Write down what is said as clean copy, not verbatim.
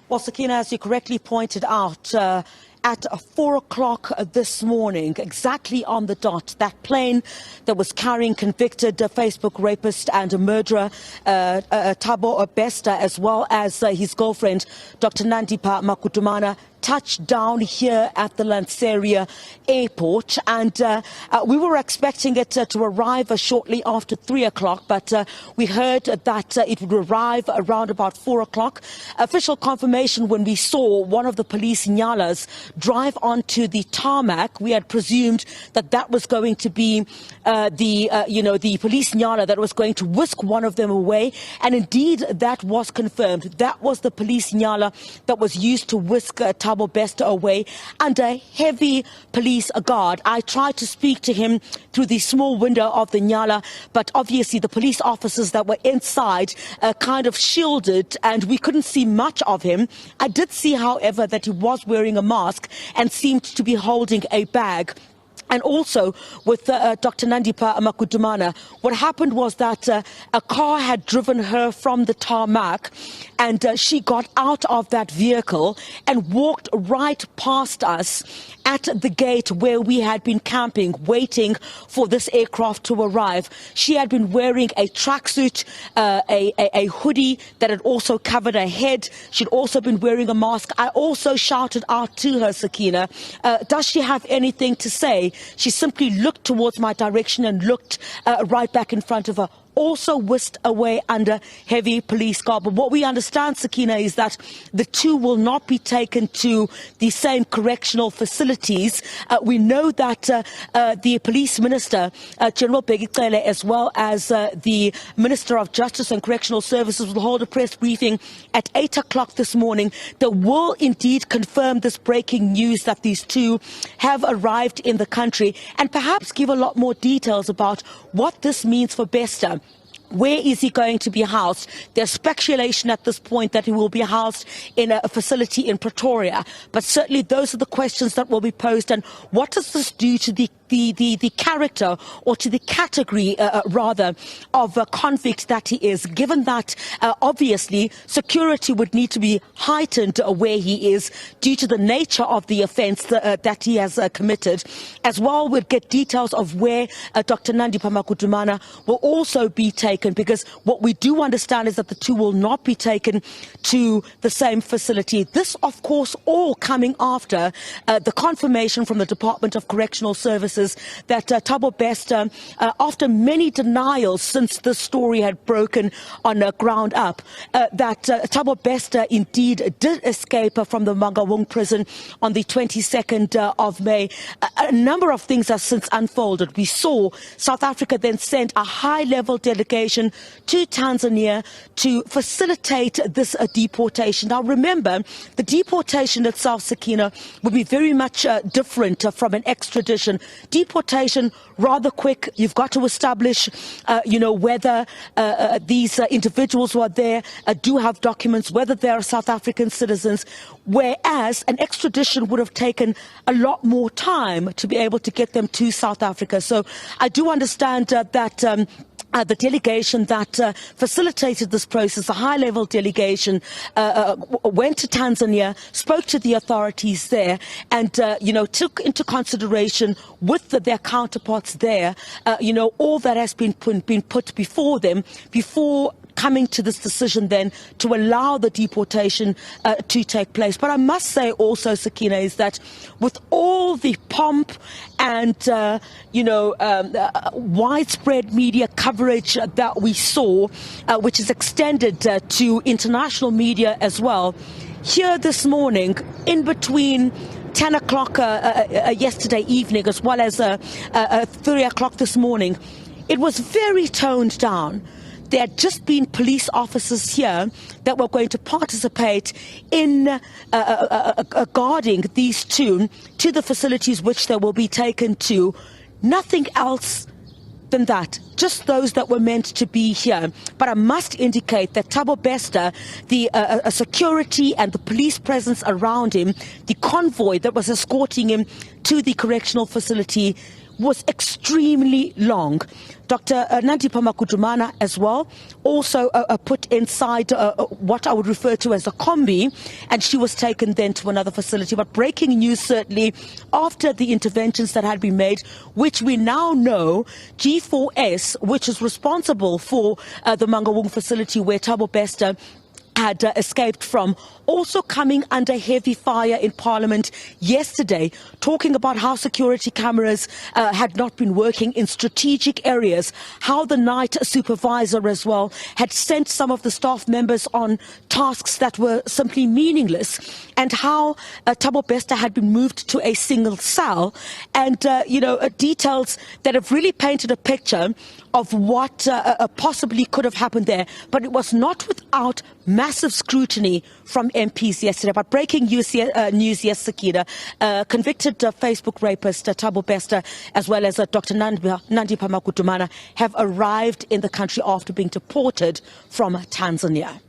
Well, Sakina, as you correctly pointed out, at 4 o'clock this morning, exactly on the dot, that plane that was carrying convicted Facebook rapist and murderer Thabo Bester, as well as his girlfriend, Dr. Nandipha Magudumana, touched down here at the Lanseria Airport, and we were expecting it to arrive shortly after 3 o'clock, but we heard that it would arrive around about 4 o'clock. Official confirmation when we saw one of the police nyalas drive onto the tarmac. We had presumed that that was going to be the police nyala that was going to whisk one of them away, and indeed that was confirmed. That was the police nyala that was used to whisk Thabo Bester away under heavy police guard. I tried to speak to him through the small window of the nyala, but obviously the police officers that were inside kind of shielded, and we couldn't see much of him. I did see, however, that he was wearing a mask and seemed to be holding a bag. And also with Dr. Nandipha Magudumana, what happened was that a car had driven her from the tarmac, and she got out of that vehicle and walked right past us at the gate where we had been camping, waiting for this aircraft to arrive. She had been wearing a tracksuit, a hoodie that had also covered her head. She'd also been wearing a mask. I also shouted out to her, Sakina, does she have anything to say? She simply looked towards my direction and looked right back in front of her, also whisked away under heavy police guard. But what we understand, Sakina, is that the two will not be taken to the same correctional facilities. We know that the police minister, General Begicele, as well as the Minister of Justice and Correctional Services will hold a press briefing at 8 o'clock this morning. They will indeed confirm this breaking news that these two have arrived in the country, and perhaps give a lot more details about what this means for Bester. Where is he going to be housed? There's speculation at this point that he will be housed in a facility in Pretoria. But certainly those are the questions that will be posed. And what does this do to the character, or to the category, rather, of a convict that he is, given that obviously security would need to be heightened where he is due to the nature of the offence that he has committed. As well, we'll get details of where Dr. Nandipha Magudumana will also be taken, because what we do understand is that the two will not be taken to the same facility. This, of course, all coming after the confirmation from the Department of Correctional Services that Thabo Bester, after many denials since this story had broken on ground up, that Thabo Bester indeed did escape from the Mangaung prison on the 22nd of May. A number of things have since unfolded. We saw South Africa then sent a high-level delegation to Tanzania to facilitate this deportation. Now remember, the deportation itself, Sakina, would be very much different from an extradition. Deportation, rather quick. You've got to establish, whether these individuals who are there do have documents, whether they are South African citizens, whereas an extradition would have taken a lot more time to be able to get them to South Africa. So I do understand that the delegation that facilitated this process, a high-level delegation, went to Tanzania, spoke to the authorities there, and took into consideration with their counterparts there, all that has been put before them before coming to this decision then to allow the deportation to take place. But I must say also, Sakina, is that with all the pomp and, widespread media coverage that we saw, which is extended to international media as well, here this morning, in between 10 o'clock yesterday evening as well as 3 o'clock this morning, it was very toned down. There had just been police officers here that were going to participate in guarding these two to the facilities which they will be taken to. Nothing else than that, just those that were meant to be here. But I must indicate that Thabo Bester, the security and the police presence around him, the convoy that was escorting him to the correctional facility, was extremely long. Dr. Nandipha Magudumana as well, also put inside what I would refer to as a combi, and she was taken then to another facility. But breaking news, certainly, after the interventions that had been made, which we now know G4S, which is responsible for the Mangaung facility where Thabo Bester had escaped from, also coming under heavy fire in Parliament yesterday, talking about how security cameras had not been working in strategic areas, how the night supervisor as well had sent some of the staff members on tasks that were simply meaningless, and how Thabo Bester had been moved to a single cell, and details that have really painted a picture of what possibly could have happened there. But it was not without massive scrutiny from MPs yesterday. But breaking news, yes, Sakina, convicted Facebook rapist Thabo Bester, as well as Dr. Nandipha Magudumana, have arrived in the country after being deported from Tanzania.